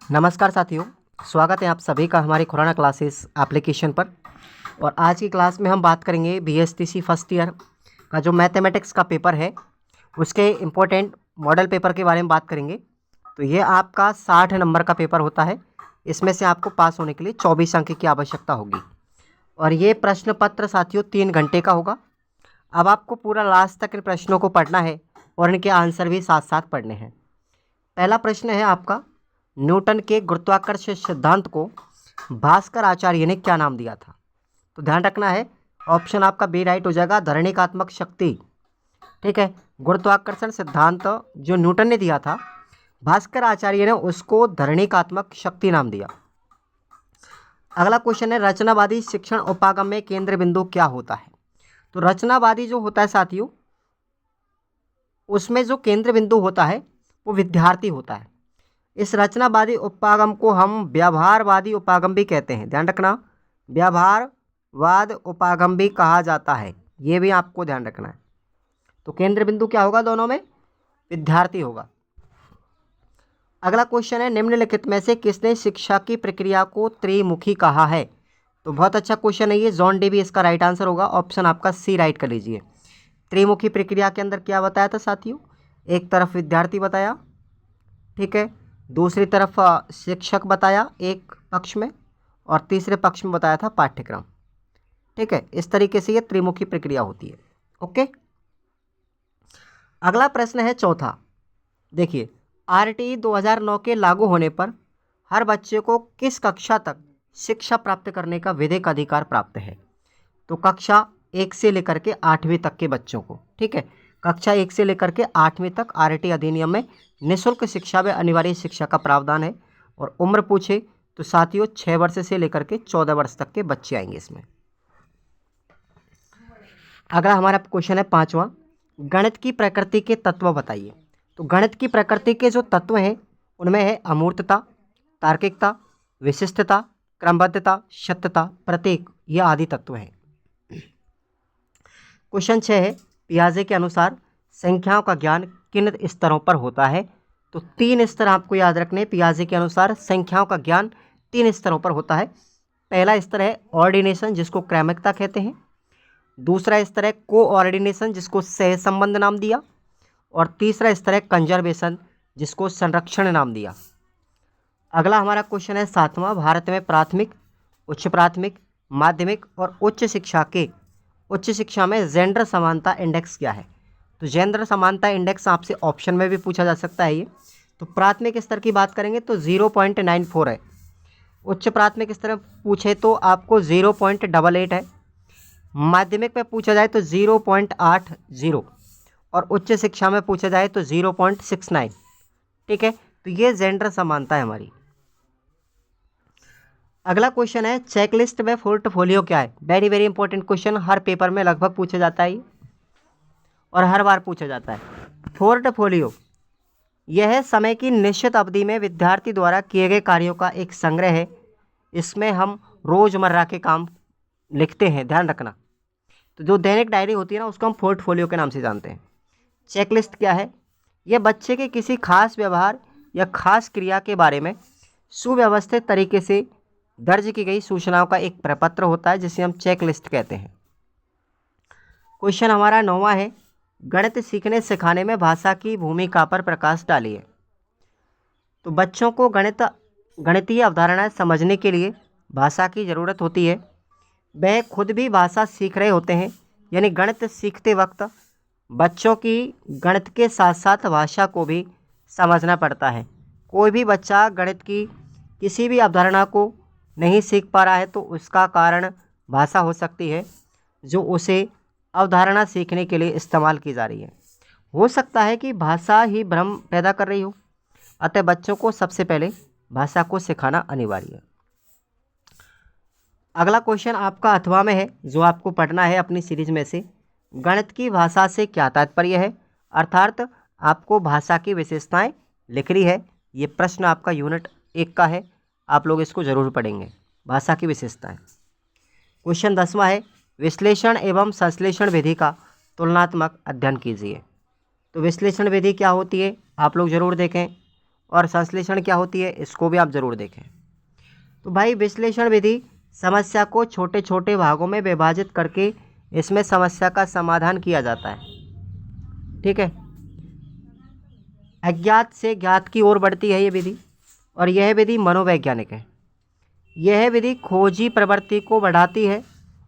नमस्कार साथियों, स्वागत है आप सभी का हमारी खुराना क्लासेस एप्लीकेशन पर। और आज की क्लास में हम बात करेंगे बीएसटीसी फर्स्ट ईयर का जो मैथमेटिक्स का पेपर है उसके इम्पोर्टेंट मॉडल पेपर के बारे में बात करेंगे। तो ये आपका 60 नंबर का पेपर होता है। इसमें से आपको पास होने के लिए 24 अंक की आवश्यकता होगी और ये प्रश्न पत्र साथियों 3 घंटे का होगा। अब आपको पूरा लास्ट तक इन प्रश्नों को पढ़ना है और इनके आंसर भी साथ साथ पढ़ने हैं। पहला प्रश्न है आपका, न्यूटन के गुरुत्वाकर्षण सिद्धांत को भास्कर आचार्य ने क्या नाम दिया था? तो ध्यान रखना है, ऑप्शन आपका बी राइट हो जाएगा, धरणिकात्मक शक्ति। ठीक है, गुरुत्वाकर्षण सिद्धांत जो न्यूटन ने दिया था, भास्कर आचार्य ने उसको धरणिकात्मक शक्ति नाम दिया। अगला क्वेश्चन है, रचनावादी शिक्षण उपागम में केंद्र बिंदु क्या होता है? तो रचनावादी जो होता है साथियों, उसमें जो केंद्र बिंदु होता है वो विद्यार्थी होता है। इस रचनावादी उपागम को हम व्यवहारवादी उपागम भी कहते हैं। ध्यान रखना, व्यवहारवाद उपागम भी कहा जाता है, ये भी आपको ध्यान रखना है। तो केंद्र बिंदु क्या होगा? दोनों में विद्यार्थी होगा। अगला क्वेश्चन है, निम्नलिखित में से किसने शिक्षा की प्रक्रिया को त्रिमुखी कहा है? तो बहुत अच्छा क्वेश्चन है ये, जॉन डेवी इसका राइट आंसर होगा। ऑप्शन आपका सी राइट कर लीजिए। त्रिमुखी प्रक्रिया के अंदर क्या बताया था साथियों? एक तरफ विद्यार्थी बताया, ठीक है, दूसरी तरफ शिक्षक बताया एक पक्ष में, और तीसरे पक्ष में बताया था पाठ्यक्रम। ठीक है, इस तरीके से ये त्रिमुखी प्रक्रिया होती है। ओके, अगला प्रश्न है चौथा। देखिए, आरटीई 2009 के लागू होने पर हर बच्चे को किस कक्षा तक शिक्षा प्राप्त करने का विधिक अधिकार प्राप्त है? तो कक्षा 1 से लेकर के 8वीं तक के बच्चों को, ठीक है, कक्षा 1 से लेकर के 8वीं तक आरटीई अधिनियम में निःशुल्क शिक्षा व अनिवार्य शिक्षा का प्रावधान है। और उम्र पूछे तो साथियों 6 वर्ष से लेकर के 14 वर्ष तक के बच्चे आएंगे इसमें। अगला हमारा क्वेश्चन है पांचवा, गणित की प्रकृति के तत्व बताइए। तो गणित की प्रकृति के जो तत्व हैं उनमें है अमूर्तता, तार्किकता, विशिष्टता, क्रमबद्धता, सत्यता, प्रतीक, ये आदि तत्व हैं। क्वेश्चन 6 है, पियाजे के अनुसार संख्याओं का ज्ञान किन स्तरों पर होता है? तो 3 स्तर आपको याद रखने। पियाजे के अनुसार संख्याओं का ज्ञान 3 स्तरों पर होता है। पहला स्तर है ऑर्डिनेशन, जिसको क्रमिकता कहते हैं। दूसरा स्तर है कोऑर्डिनेशन, जिसको सह संबंध नाम दिया। और तीसरा स्तर है कंजर्वेशन, जिसको संरक्षण नाम दिया। अगला हमारा क्वेश्चन है 7वां, भारत में प्राथमिक, उच्च प्राथमिक, माध्यमिक और उच्च शिक्षा में जेंडर समानता इंडेक्स क्या है? तो जेंडर समानता इंडेक्स आपसे ऑप्शन में भी पूछा जा सकता है ये। तो प्राथमिक स्तर की बात करेंगे तो 0.94 है। उच्च प्राथमिक स्तर में पूछे तो आपको 0.88 है। माध्यमिक में पूछा जाए तो 0.80 और उच्च शिक्षा में पूछा जाए तो 0.69। ठीक है, तो ये जेंडर समानता है हमारी। अगला क्वेश्चन है, चेकलिस्ट में पोर्टफोलियो क्या है? वेरी वेरी इंपॉर्टेंट क्वेश्चन, हर पेपर में लगभग पूछा जाता है और हर बार पूछा जाता है। पोर्टफोलियो यह है समय की निश्चित अवधि में विद्यार्थी द्वारा किए गए कार्यों का एक संग्रह है। इसमें हम रोजमर्रा के काम लिखते हैं, ध्यान रखना। तो जो दैनिक डायरी होती है ना, उसको हम पोर्टफोलियो के नाम से जानते हैं। चेकलिस्ट क्या है? यह बच्चे के किसी खास व्यवहार या खास क्रिया के बारे में सुव्यवस्थित तरीके से दर्ज की गई सूचनाओं का एक प्रपत्र होता है, जिसे हम चेकलिस्ट कहते हैं। क्वेश्चन हमारा 9वां है, गणित सीखने सिखाने में भाषा की भूमिका पर प्रकाश डालिए। तो बच्चों को गणितीय अवधारणाएं समझने के लिए भाषा की ज़रूरत होती है। वह खुद भी भाषा सीख रहे होते हैं, यानी गणित सीखते वक्त बच्चों की गणित के साथ साथ भाषा को भी समझना पड़ता है। कोई भी बच्चा गणित की किसी भी अवधारणा को नहीं सीख पा रहा है तो उसका कारण भाषा हो सकती है, जो उसे अवधारणा सीखने के लिए इस्तेमाल की जा रही है। हो सकता है कि भाषा ही भ्रम पैदा कर रही हो, अतः बच्चों को सबसे पहले भाषा को सिखाना अनिवार्य है। अगला क्वेश्चन आपका 8वां में है, जो आपको पढ़ना है अपनी सीरीज में से। गणित की भाषा से क्या तात्पर्य है? अर्थात आपको भाषा की विशेषताएं लिखनी है। ये प्रश्न आपका यूनिट 1 का है, आप लोग इसको जरूर पढ़ेंगे, भाषा की विशेषताएं। क्वेश्चन 10वां है, विश्लेषण एवं संश्लेषण विधि का तुलनात्मक अध्ययन कीजिए। तो विश्लेषण विधि क्या होती है आप लोग जरूर देखें, और संश्लेषण क्या होती है, इसको भी आप ज़रूर देखें। तो भाई विश्लेषण विधि समस्या को छोटे छोटे भागों में विभाजित करके इसमें समस्या का समाधान किया जाता है। ठीक है, अज्ञात से ज्ञात की ओर बढ़ती है ये विधि, और यह विधि मनोवैज्ञानिक है। यह विधि खोजी प्रवृत्ति को बढ़ाती है,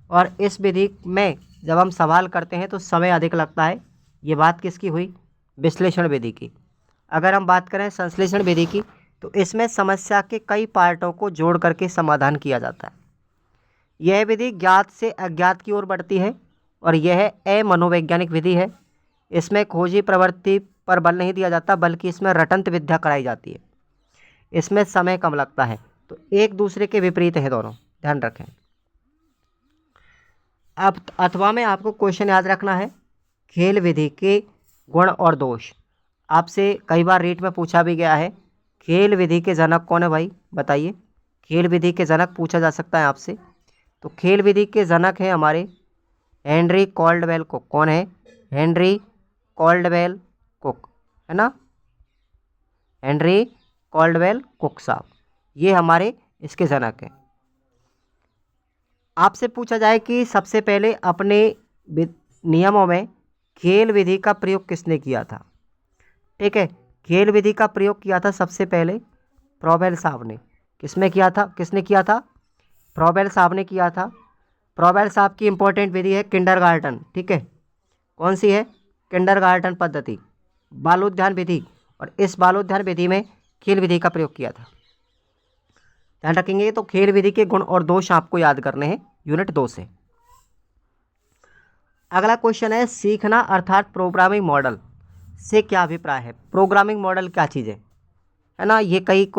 और इस विधि में जब हम सवाल करते हैं तो समय अधिक लगता है। ये बात किसकी हुई, विश्लेषण विधि की। अगर हम बात करें संश्लेषण विधि की, तो इसमें समस्या के कई पार्टों को जोड़ करके समाधान किया जाता है। यह विधि ज्ञात से अज्ञात की ओर बढ़ती है, और यह अमनोवैज्ञानिक विधि है। इसमें खोजी प्रवृत्ति पर बल नहीं दिया जाता, बल्कि इसमें रटंत विद्या कराई जाती है। इसमें समय कम लगता है। तो एक दूसरे के विपरीत है दोनों, ध्यान रखें। अब अथवा में आपको क्वेश्चन याद रखना है, खेल विधि के गुण और दोष। आपसे कई बार रीट में पूछा भी गया है, खेल विधि के जनक कौन है भाई, बताइए। खेल विधि के जनक पूछा जा सकता है आपसे। तो खेल विधि के जनक हैं हमारे हेनरी कॉल्डवेल कुक। कौन है, हेनरी कॉल्डवेल कुक, है ना, हेनरी कॉल्डवेल कुक साहब, ये हमारे इसके जनक हैं। आपसे पूछा जाए कि सबसे पहले अपने नियमों में खेल विधि का प्रयोग किसने किया था। ठीक है, खेल विधि का प्रयोग किया था सबसे पहले फ्रोबेल साहब ने। किसने किया था, फ्रोबेल साहब ने किया था। फ्रोबेल साहब की इंपॉर्टेंट विधि है किंडरगार्टन। ठीक है, कौन सी है, किंडरगार्टन पद्धति, बालोद्यान विधि। और इस बालोद्यान विधि में खेल विधि का प्रयोग किया था। ध्यान रखेंगे। तो खेल विधि के गुण और दोष आपको याद करने हैं यूनिट 2 से। अगला क्वेश्चन है, सीखना अर्थात प्रोग्रामिंग मॉडल से क्या अभिप्राय है। प्रोग्रामिंग मॉडल क्या चीज़ है ना। ये कई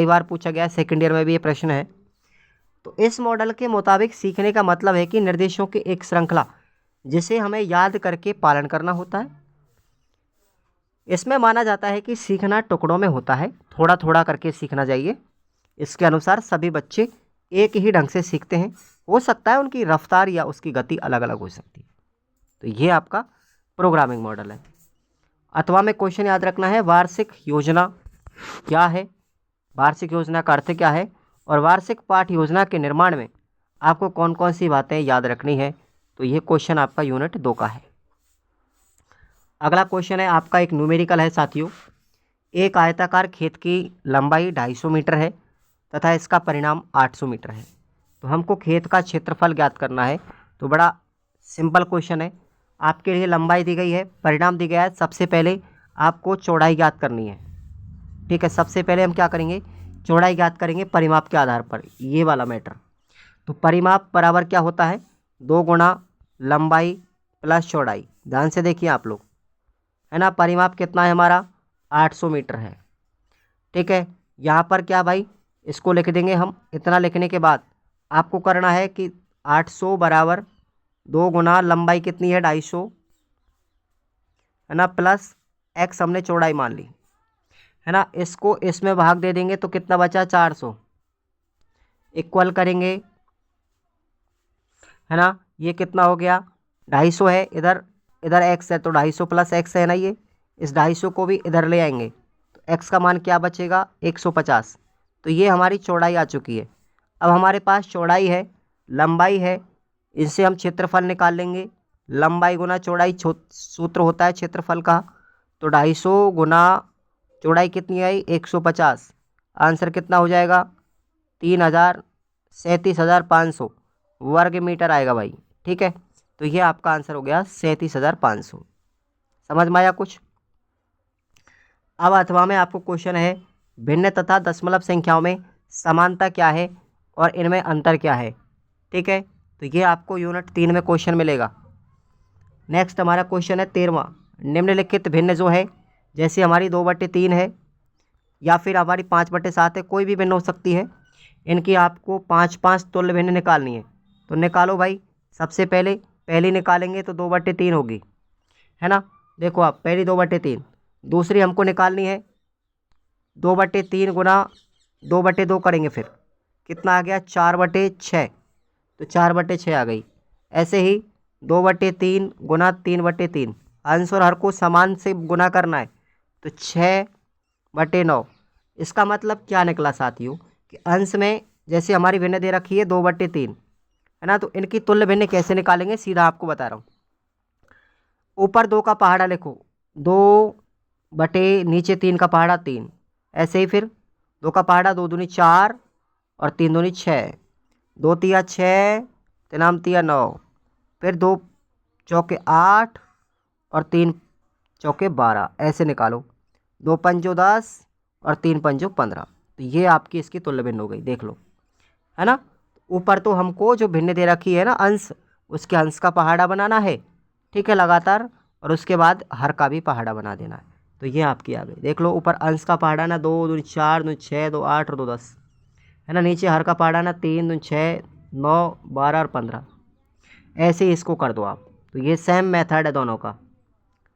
बार पूछा गया है, सेकंड ईयर में भी ये प्रश्न है। तो इस मॉडल के मुताबिक सीखने का मतलब है कि निर्देशों की एक श्रृंखला जिसे हमें याद करके पालन करना होता है। इसमें माना जाता है कि सीखना टुकड़ों में होता है, थोड़ा थोड़ा करके सीखना चाहिए। इसके अनुसार सभी बच्चे एक ही ढंग से सीखते हैं। हो सकता है उनकी रफ्तार या उसकी गति अलग अलग हो सकती है। तो ये आपका प्रोग्रामिंग मॉडल है। अथवा में क्वेश्चन याद रखना है, वार्षिक योजना क्या है, वार्षिक योजना का अर्थ क्या है, और वार्षिक पाठ योजना के निर्माण में आपको कौन कौन सी बातें याद रखनी है। तो ये क्वेश्चन आपका यूनिट 2 का है। अगला क्वेश्चन है आपका एक न्यूमेरिकल है साथियों। एक आयताकार खेत की लंबाई 250 मीटर है तथा इसका परिणाम 800 मीटर है। तो हमको खेत का क्षेत्रफल ज्ञात करना है। तो बड़ा सिंपल क्वेश्चन है। आपके लिए लंबाई दी गई है, परिणाम दी गया है। सबसे पहले आपको चौड़ाई ज्ञात करनी है। ठीक है, सबसे पहले हम क्या करेंगे, चौड़ाई ज्ञात करेंगे परिमाप के आधार पर, ये वाला मैटर। तो परिमाप बराबर क्या होता है, 2 गुणा लंबाई प्लस चौड़ाई। ध्यान से देखिए आप लोग, है ना। परिमाप कितना है हमारा, 800 मीटर है। ठीक है, यहाँ पर क्या भाई, इसको लिख देंगे हम। इतना लिखने के बाद आपको करना है कि 800 बराबर 2 गुना लंबाई कितनी है, 250, है ना, प्लस x हमने चौड़ाई मान ली, है ना। इसको इसमें भाग दे देंगे तो कितना बचा, 400, इक्वल करेंगे, है ना। ये कितना हो गया, 250 है, इधर इधर x है तो 250 प्लस x है ना। ये इस 250 को भी इधर ले आएंगे तो x का मान क्या बचेगा, 150। तो ये हमारी चौड़ाई आ चुकी है। अब हमारे पास चौड़ाई है, लंबाई है, इनसे हम क्षेत्रफल निकाल लेंगे। लंबाई गुना चौड़ाई सूत्र होता है क्षेत्रफल का। तो 250 गुना चौड़ाई कितनी आई, 150। आंसर कितना हो जाएगा, 37,500 वर्ग मीटर आएगा भाई। ठीक है, तो ये आपका आंसर हो गया 37,500। समझ में आया कुछ। अब अथवा में आपको क्वेश्चन है, भिन्न तथा दशमलव संख्याओं में समानता क्या है और इनमें अंतर क्या है। ठीक है, तो ये आपको यूनिट 3 में क्वेश्चन मिलेगा। नेक्स्ट हमारा क्वेश्चन है 13वां, निम्नलिखित भिन्न जो है, जैसे हमारी 2/3 है या फिर हमारी 5/7 है, कोई भी भिन्न हो सकती है। इनकी आपको 5-5 तुल्य भिन्न निकालनी है। तो निकालो भाई। सबसे पहले पहली निकालेंगे तो 2/3 होगी, है ना। देखो आप, पहली 2/3, दूसरी हमको निकालनी है 2/3 गुना 2/2 करेंगे, फिर कितना आ गया, 4/6। तो 4/6 आ गई। ऐसे ही 2/3 गुना 3/3, आंसर हर को समान से गुना करना है। तो 6 2/9। इसका मतलब क्या निकला साथियों कि अंश में जैसे हमारी भिन्न दे रखी है 2/3, है ना, तो इनकी तुल्य भिन्न कैसे निकालेंगे सीधा आपको बता रहा हूँ। ऊपर 2 का पहाड़ा लिखो, 2 नीचे 3 का पहाड़ा 3, ऐसे ही फिर 2 का पहाड़ा 2 दूनी 4 और 3 दूनी 6, 2 तिया 6, 3 तिया 9, फिर 2 चौके 8 और 3 चौके 12, ऐसे निकालो। 2 पंजो 10 और 3 पंजो 15, तो ये आपकी इसकी तुल्य भिन्न हो गई, देख लो, है ना। ऊपर तो हमको जो भिन्न दे रखी है ना अंश, उसके अंश का पहाड़ा बनाना है, ठीक है, लगातार, और उसके बाद हर का भी पहाड़ा बना देना है। तो ये आपकी आ गई, देख लो, ऊपर अंश का पहाड़ा ना 2 दूनी 4 दूनी 6 2 8 और 2 10, है ना। नीचे हर का पहाड़ा ना 3 दूनी 6 9 12 और 15, ऐसे ही इसको कर दो आप। तो ये सेम मेथड है दोनों का।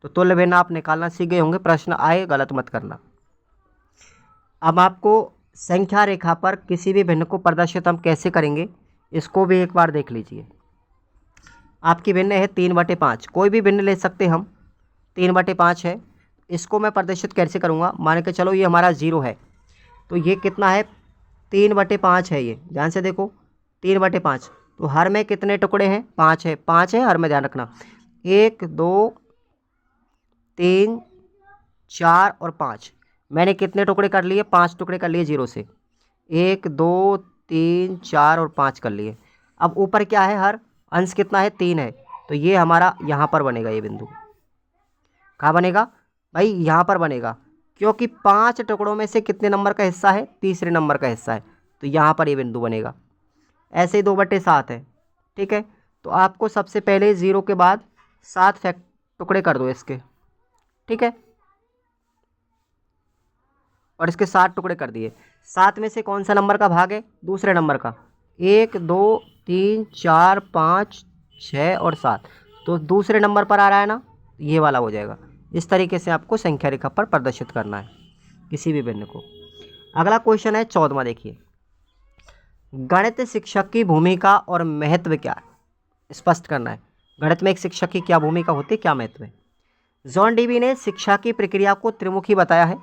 तो तुल्य भिन्न आप निकालना सीख गए होंगे, प्रश्न आए गलत मत करना। अब आपको संख्या रेखा पर किसी भी भिन्न को प्रदर्शित हम कैसे करेंगे, इसको भी एक बार देख लीजिए। आपकी भिन्न है 3/5, कोई भी भिन्न ले सकते हम, 3/5 है। इसको मैं प्रदर्शित कैसे करूँगा, मान के चलो ये हमारा 0 है, तो ये कितना है 3/5 है, ये ध्यान से देखो 3/5। तो हर में कितने टुकड़े हैं, 5 है, 5 है हर में, ध्यान रखना, 1 2 3 4 और 5। मैंने कितने टुकड़े कर लिए, 5 टुकड़े कर लिए 0 से, 1 2 3 4 और 5 कर लिए। अब ऊपर क्या है, हर अंश कितना है 3 है, तो ये हमारा यहाँ पर बनेगा, ये बिंदु कहाँ बनेगा भाई, यहाँ पर बनेगा, क्योंकि 5 टुकड़ों में से कितने नंबर का हिस्सा है, तीसरे नंबर का हिस्सा है, तो यहाँ पर ये बिंदु बनेगा। ऐसे ही 2/7 है, ठीक है। तो आपको सबसे पहले 0 के बाद 7 टुकड़े कर दो इसके, ठीक है, और इसके 7 टुकड़े कर दिए। 7 में से कौन सा नंबर का भाग है, दूसरे नंबर का, 1 2 3 4 5 6 और 7, तो दूसरे नंबर पर आ रहा है ना, ये वाला हो जाएगा। इस तरीके से आपको संख्या रेखा पर प्रदर्शित करना है किसी भी भिन्न को। अगला क्वेश्चन है 14वां, देखिए, गणित शिक्षक की भूमिका और महत्व क्या है, स्पष्ट करना है। गणित में एक शिक्षक की क्या भूमिका होती है, क्या महत्व है। जॉन डीवी ने शिक्षा की प्रक्रिया को त्रिमुखी बताया है।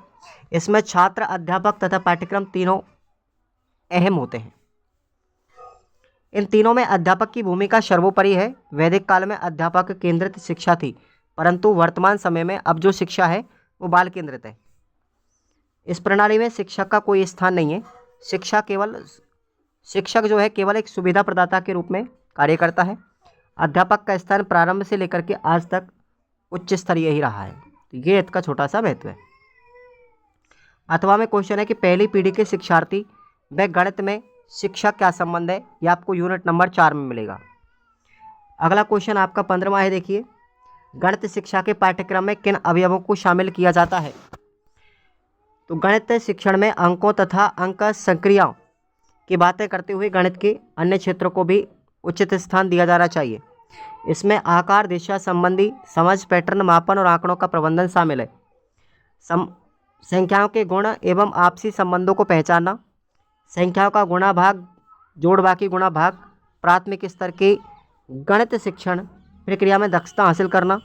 इसमें छात्र, अध्यापक तथा पाठ्यक्रम तीनों अहम होते हैं। इन तीनों में अध्यापक की भूमिका सर्वोपरि है। वैदिक काल में अध्यापक केंद्रित शिक्षा थी, परंतु वर्तमान समय में अब जो शिक्षा है वो बाल केंद्रित है। इस प्रणाली में शिक्षक का कोई स्थान नहीं है। शिक्षक जो है केवल एक सुविधा प्रदाता के रूप में कार्य करता है। अध्यापक का स्थान प्रारंभ से लेकर के आज तक उच्च स्तरीय ही रहा है। तो ये इसका छोटा सा महत्व है। अथवा में क्वेश्चन है कि पहली पीढ़ी के शिक्षार्थी व गणित में शिक्षक क्या संबंध है, ये आपको यूनिट नंबर 4 में मिलेगा। अगला क्वेश्चन आपका 15वां है, देखिए, गणित शिक्षा के पाठ्यक्रम में किन अवयवों को शामिल किया जाता है। तो गणित शिक्षण में अंकों तथा अंक संक्रियाओं की बातें करते हुए गणित के अन्य क्षेत्रों को भी उचित स्थान दिया जाना चाहिए। इसमें आकार, दिशा संबंधी समझ, पैटर्न, मापन और आंकड़ों का प्रबंधन शामिल है। संख्याओं के गुण एवं आपसी संबंधों को पहचानना, संख्याओं का गुणा भाग, जोड़ बाकी गुणा भाग, प्राथमिक स्तर की गणित शिक्षण प्रक्रिया में दक्षता हासिल करना,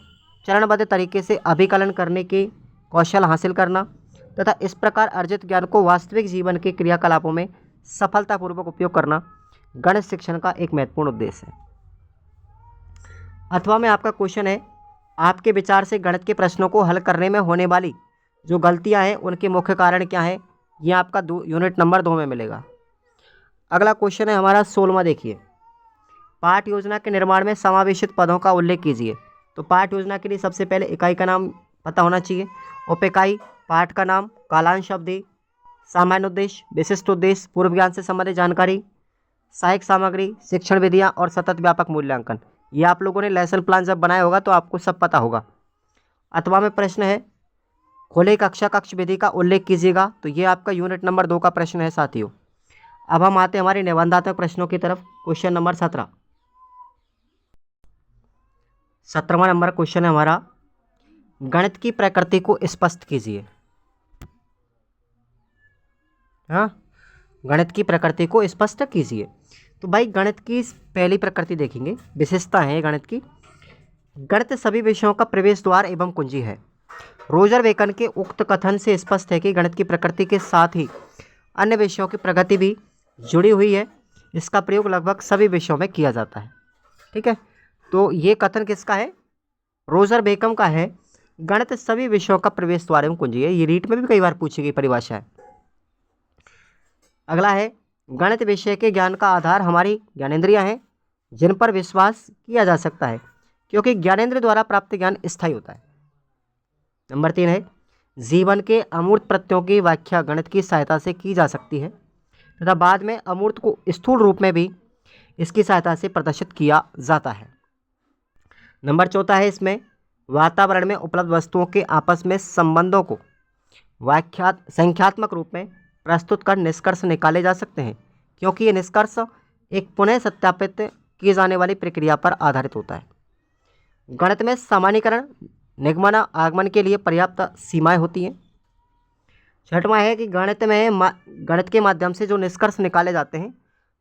चरणबद्ध तरीके से अभिकलन करने की कौशल हासिल करना तथा इस प्रकार अर्जित ज्ञान को वास्तविक जीवन के क्रियाकलापों में सफलतापूर्वक उपयोग करना गणित शिक्षण का एक महत्वपूर्ण उद्देश्य है। अथवा में आपका क्वेश्चन है, आपके विचार से गणित के प्रश्नों को हल करने में होने वाली जो गलतियां हैं उनके मुख्य कारण क्या है, ये आपका यूनिट नंबर 2 में मिलेगा। अगला क्वेश्चन है हमारा 16वां, देखिए, पाठ योजना के निर्माण में समावेशित पदों का उल्लेख कीजिए। तो पाठ योजना के लिए सबसे पहले इकाई का नाम पता होना चाहिए। उप इकाई, पाठ का नाम, कालांश अवधि, सामान्य उद्देश्य, विशिष्ट उद्देश्य, पूर्व ज्ञान से संबंधित जानकारी, सहायक सामग्री, शिक्षण विधियाँ और सतत व्यापक मूल्यांकन। ये आप लोगों ने लेसन प्लान जब बनाया होगा तो आपको सब पता होगा। अथवा में प्रश्न है, खुले कक्षा कक्ष विधि का उल्लेख कीजिएगा। तो ये आपका यूनिट नंबर 2 का प्रश्न है साथियों। अब हम आते हैं हमारे निबंधात्मक प्रश्नों की तरफ। क्वेश्चन नंबर 17वां नंबर क्वेश्चन है हमारा, गणित की प्रकृति को स्पष्ट कीजिए। हाँ, गणित की प्रकृति को स्पष्ट कीजिए। तो भाई गणित की पहली प्रकृति देखेंगे, विशेषता है गणित की। गणित सभी विषयों का प्रवेश द्वार एवं कुंजी है। रोजर बेकन के उक्त कथन से स्पष्ट है कि गणित की प्रकृति के साथ ही अन्य विषयों की प्रगति भी जुड़ी हुई है। इसका प्रयोग लगभग सभी विषयों में किया जाता है। ठीक है, तो ये कथन किसका है? रोजर बेकन का है। गणित सभी विषयों का प्रवेश द्वार एवं कुंजी है। ये रीट में भी कई बार पूछी गई परिभाषा है। अगला है, गणित विषय के ज्ञान का आधार हमारी ज्ञानेंद्रियां हैं, जिन पर विश्वास किया जा सकता है, क्योंकि ज्ञानेंद्र द्वारा प्राप्त ज्ञान स्थायी होता है। नंबर 3 है, जीवन के अमूर्त प्रत्ययों की व्याख्या गणित की सहायता से की जा सकती है तथा बाद में अमूर्त को स्थूल रूप में भी इसकी सहायता से प्रदर्शित किया जाता है। नंबर 4 है, इसमें वातावरण में उपलब्ध वस्तुओं के आपस में संबंधों को संख्यात्मक रूप में प्रस्तुत कर निष्कर्ष निकाले जा सकते हैं, क्योंकि ये निष्कर्ष एक पुनः सत्यापित की जाने वाली प्रक्रिया पर आधारित होता है। गणित में सामान्यीकरण निगमन आगमन के लिए पर्याप्त सीमाएं होती हैं। छठवां है कि गणित के माध्यम से जो निष्कर्ष निकाले जाते हैं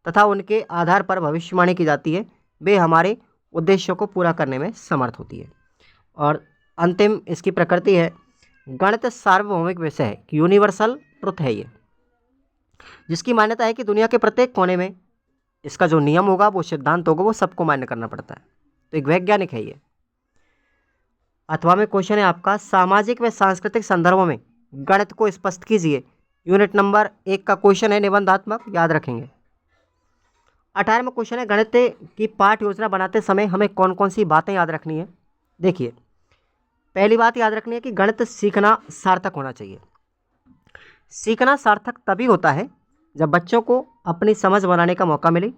तथा उनके आधार पर भविष्यवाणी की जाती है, वे हमारे उद्देश्यों को पूरा करने में समर्थ होती है। और अंतिम इसकी प्रकृति है, गणित सार्वभौमिक विषय है, यूनिवर्सल ट्रुथ है ये, जिसकी मान्यता है कि दुनिया के प्रत्येक कोने में इसका जो नियम होगा, वो सिद्धांत होगा, वो सबको मान्य करना पड़ता है। तो एक वैज्ञानिक है ये। अथवा में क्वेश्चन है आपका, सामाजिक व सांस्कृतिक संदर्भों में गणित को स्पष्ट कीजिए। यूनिट नंबर 1 का क्वेश्चन है निबंधात्मक, याद रखेंगे। 18वां क्वेश्चन है, गणित की पाठ योजना बनाते समय हमें कौन कौन सी बातें याद रखनी है। देखिए, पहली बात याद रखनी है कि गणित सीखना सार्थक होना चाहिए। सीखना सार्थक तभी होता है जब बच्चों को अपनी समझ बनाने का मौका मिले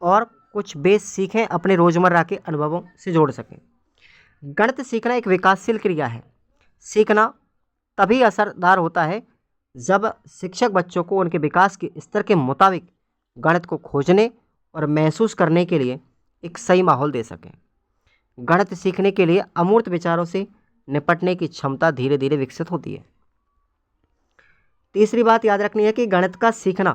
और कुछ बेस सीखें, अपने रोजमर्रा के अनुभवों से जोड़ सकें। गणित सीखना एक विकासशील क्रिया है। सीखना तभी असरदार होता है जब शिक्षक बच्चों को उनके विकास के स्तर के मुताबिक गणित को खोजने और महसूस करने के लिए एक सही माहौल दे सकें। गणित सीखने के लिए अमूर्त विचारों से निपटने की क्षमता धीरे धीरे विकसित होती है। तीसरी बात याद रखनी है कि गणित का सीखना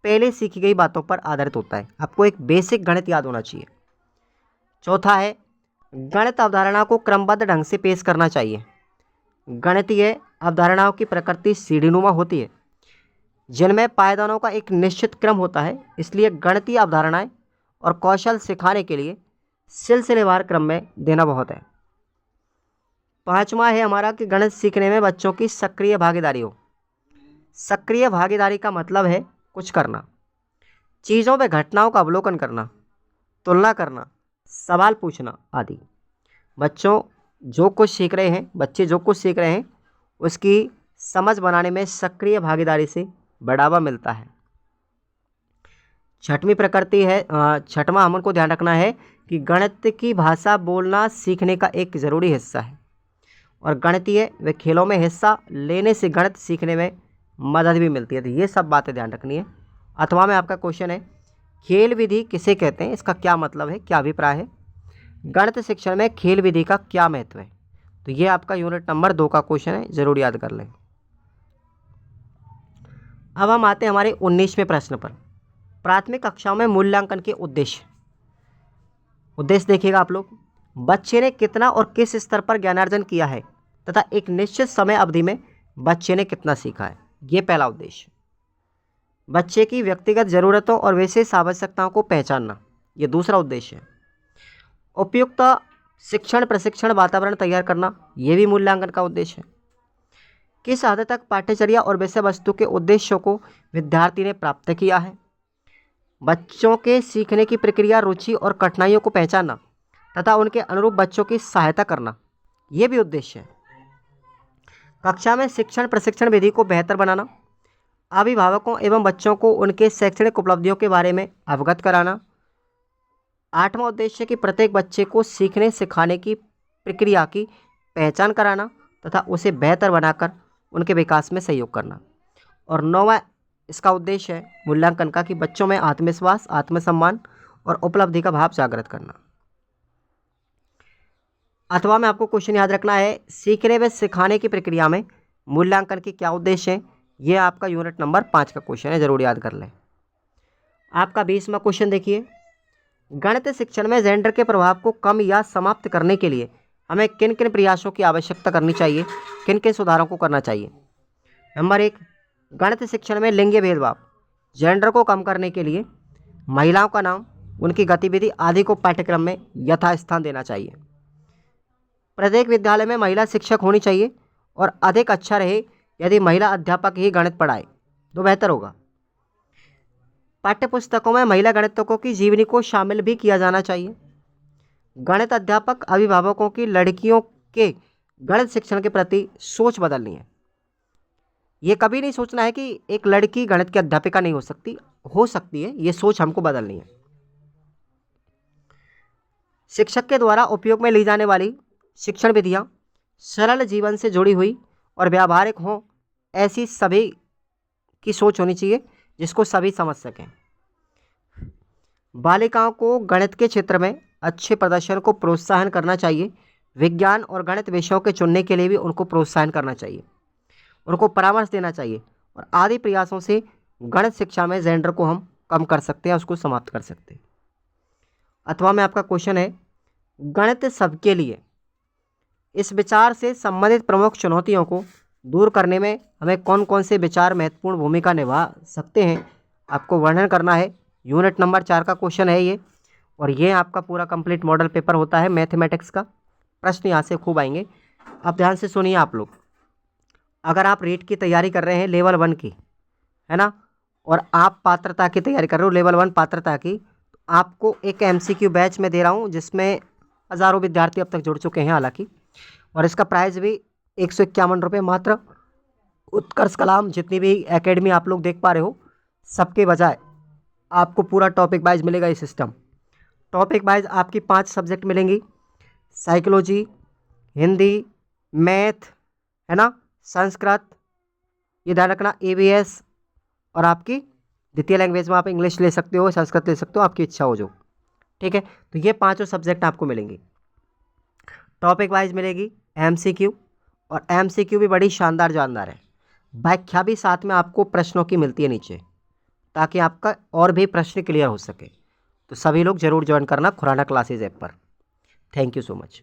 पहले सीखी गई बातों पर आधारित होता है। आपको एक बेसिक गणित याद होना चाहिए। चौथा है, गणित अवधारणा को क्रमबद्ध ढंग से पेश करना चाहिए। गणितीय अवधारणाओं की प्रकृति सीढ़ीनुमा होती है, जिनमें पायदानों का एक निश्चित क्रम होता है। इसलिए गणितीय अवधारणाएं और कौशल सिखाने के लिए सिलसिलेवार क्रम में देना बहुत है। पांचवा है हमारा कि गणित सीखने में बच्चों की सक्रिय भागीदारी हो। सक्रिय भागीदारी का मतलब है कुछ करना, चीज़ों व घटनाओं का अवलोकन करना, तुलना करना, सवाल पूछना आदि। बच्चे जो कुछ सीख रहे हैं उसकी समझ बनाने में सक्रिय भागीदारी से बढ़ावा मिलता है। छठवीं प्रकृति है, छठवां हम को ध्यान रखना है कि गणित की भाषा बोलना सीखने का एक ज़रूरी हिस्सा है और गणितीय व खेलों में हिस्सा लेने से गणित सीखने में मदद भी मिलती है। तो ये सब बातें ध्यान रखनी है। अथवा में आपका क्वेश्चन है, खेल विधि किसे कहते हैं, इसका क्या मतलब है, क्या अभिप्राय है। गणित शिक्षण में खेल विधि का क्या महत्व है। तो ये आपका यूनिट नंबर 2 का क्वेश्चन है, जरूर याद कर लें। अब हम आते हैं हमारे 19वें प्रश्न पर। प्राथमिक कक्षाओं में मूल्यांकन के उद्देश्य देखिएगा आप लोग। बच्चे ने कितना और किस स्तर पर ज्ञानार्जन किया है तथा एक निश्चित समय अवधि में बच्चे ने कितना सीखा है, ये पहला उद्देश्य। बच्चे की व्यक्तिगत ज़रूरतों और विशेष आवश्यकताओं को पहचानना, ये दूसरा उद्देश्य है। उपयुक्त शिक्षण प्रशिक्षण वातावरण तैयार करना, ये भी मूल्यांकन का उद्देश्य है। किस हद तक पाठ्यचर्या और विषय वस्तु के उद्देश्यों को विद्यार्थी ने प्राप्त किया है। बच्चों के सीखने की प्रक्रिया, रुचि और कठिनाइयों को पहचानना तथा उनके अनुरूप बच्चों की सहायता करना, ये भी उद्देश्य है। कक्षा में शिक्षण प्रशिक्षण विधि को बेहतर बनाना, अभिभावकों एवं बच्चों को उनके शैक्षणिक उपलब्धियों के बारे में अवगत कराना। 8वां उद्देश्य कि प्रत्येक बच्चे को सीखने सिखाने की प्रक्रिया की पहचान कराना तथा उसे बेहतर बनाकर उनके विकास में सहयोग करना। और 9वां इसका उद्देश्य है मूल्यांकन का कि बच्चों में आत्मविश्वास, आत्मसम्मान और उपलब्धि का भाव जागृत करना। अथवा में आपको क्वेश्चन याद रखना है, सीखने व सिखाने की प्रक्रिया में मूल्यांकन के क्या उद्देश्य हैं। ये आपका यूनिट नंबर 5 का क्वेश्चन है, जरूर याद कर लें। आपका 20वां क्वेश्चन देखिए, गणित शिक्षण में जेंडर के प्रभाव को कम या समाप्त करने के लिए हमें किन किन प्रयासों की आवश्यकता करनी चाहिए, किन किन सुधारों को करना चाहिए। नंबर 1, गणित शिक्षण में लिंगीय भेदभाव, जेंडर को कम करने के लिए महिलाओं का नाम, उनकी गतिविधि आदि को पाठ्यक्रम में यथास्थान देना चाहिए। प्रत्येक विद्यालय में महिला शिक्षक होनी चाहिए और अधिक अच्छा रहे यदि महिला अध्यापक ही गणित पढ़ाए तो बेहतर होगा। पाठ्यपुस्तकों में महिला गणितज्ञों की जीवनी को शामिल भी किया जाना चाहिए। गणित अध्यापक अभिभावकों की लड़कियों के गणित शिक्षण के प्रति सोच बदलनी है। ये कभी नहीं सोचना है कि एक लड़की गणित की अध्यापिका नहीं हो सकती है, ये सोच हमको बदलनी है। शिक्षक के द्वारा उपयोग में ली जाने वाली शिक्षण विधियां सरल जीवन से जुड़ी हुई और व्यावहारिक हों, ऐसी सभी की सोच होनी चाहिए जिसको सभी समझ सकें। बालिकाओं को गणित के क्षेत्र में अच्छे प्रदर्शन को प्रोत्साहन करना चाहिए। विज्ञान और गणित विषयों के चुनने के लिए भी उनको प्रोत्साहन करना चाहिए, उनको परामर्श देना चाहिए और आदि प्रयासों से गणित शिक्षा में जेंडर को हम कम कर सकते हैं, उसको समाप्त कर सकते हैं। अथवा में आपका क्वेश्चन है, गणित सबके लिए, इस विचार से संबंधित प्रमुख चुनौतियों को दूर करने में हमें कौन कौन से विचार महत्वपूर्ण भूमिका निभा सकते हैं, आपको वर्णन करना है। यूनिट नंबर 4 का क्वेश्चन है ये, और ये आपका पूरा कंप्लीट मॉडल पेपर होता है मैथमेटिक्स का। प्रश्न यहाँ से खूब आएंगे। अब ध्यान से सुनिए आप लोग, अगर आप रीट की तैयारी कर रहे हैं लेवल 1 की, है ना, और आप पात्रता की तैयारी कर रहे हो लेवल 1 पात्रता की, तो आपको एक MCQ बैच में दे रहा हूँ जिसमें हज़ारों विद्यार्थी अब तक जुड़ चुके हैं हालांकि, और इसका प्राइस भी 151 रुपये मात्र। उत्कर्ष कलाम जितनी भी एकेडमी आप लोग देख पा रहे हो, सबके बजाय आपको पूरा टॉपिक वाइज मिलेगा ये सिस्टम। टॉपिक वाइज आपकी 5 सब्जेक्ट मिलेंगी, साइकोलॉजी, हिंदी, मैथ, है ना, संस्कृत, ये ध्यान रखना, ABS, और आपकी द्वितीय लैंग्वेज में आप इंग्लिश ले सकते हो, संस्कृत ले सकते हो, आपकी इच्छा हो जो। ठीक है, तो ये 5 सब्जेक्ट आपको मिलेंगी। टॉपिक वाइज मिलेगी MCQ, और MCQ भी बड़ी शानदार जानदार है। व्याख्या भी साथ में आपको प्रश्नों की मिलती है नीचे, ताकि आपका और भी प्रश्न क्लियर हो सके। तो सभी लोग जरूर ज्वाइन करना खुराना क्लासेज ऐप पर। Thank you so much.